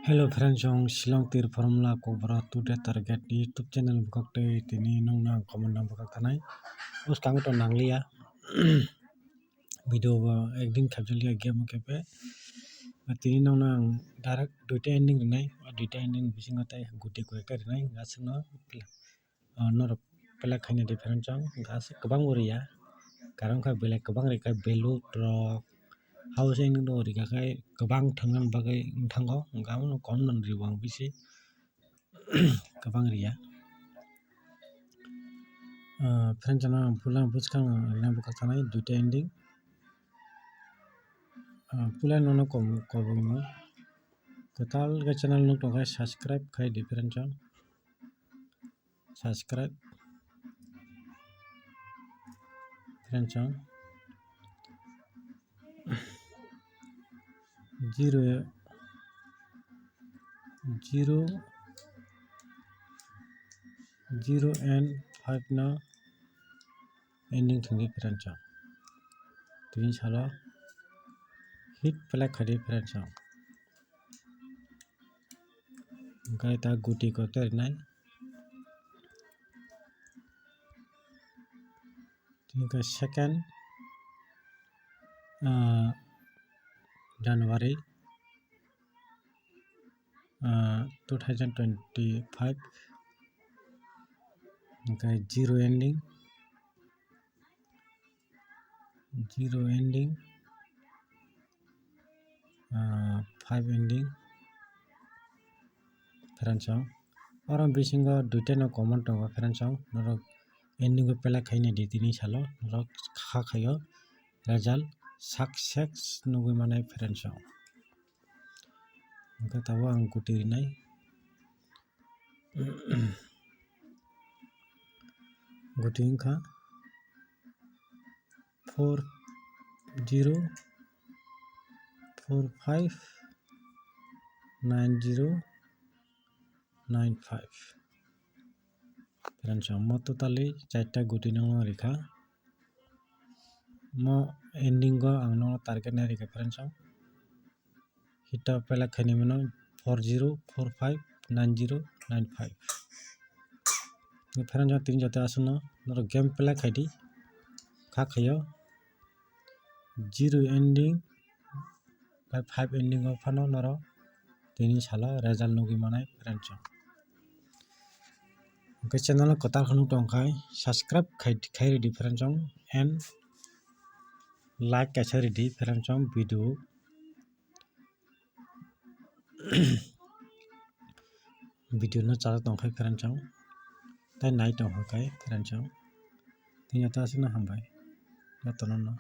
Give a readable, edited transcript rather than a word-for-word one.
Hello friends, jong Shillong tir formula kobra today target YouTube channel bukakte tini nongna comment nang bukak tanai us kang to nanglia video ekdin khapjaliya game kepe tini nongna direct duita ending nai duita ending bisingo tai guti ko ekta nai gasno nor pela khaina different jong gas kabang uriya karang kha belai kabang reka belu trok housing no rika kai kabang thangnang bagai thango gamno konman riwang bisi kabang riya friend jana pulang buskang nang buka tanai duita ending pulang nono kobong total ga channel no to kai subscribe kai different jong subscribe friend jong 0 and 5 na ending thungi friend jong tini sala hit play khadi friend jong gai ta guti ko ter nai tini ka second January 2025 okay, 0 ending 5 ending friend jong orang bisingo duita no common to friend jong norok ending ko pela khaina di tini salo norok kha khayo result success nugui manai friend jong okay, tabo ang guti nai guti ingkha 40459095 friend jong mo totally 4 ta guti nang rikha mo ending go ang no target na rikha friend jong hita pela khaini mano 40459095 friend jong tin jate asuno nor game pela khaidi kha khayo 0 ending by 5 ending of phano noro tini sala result nugi manai friend jong okay, channel kotar khanu tongkai subscribe khai ready friend jong and like kaisa ready friend jong video video no chala tongkai friend jong tai nai tongkai friend jong tin jate asuno hambai jatono no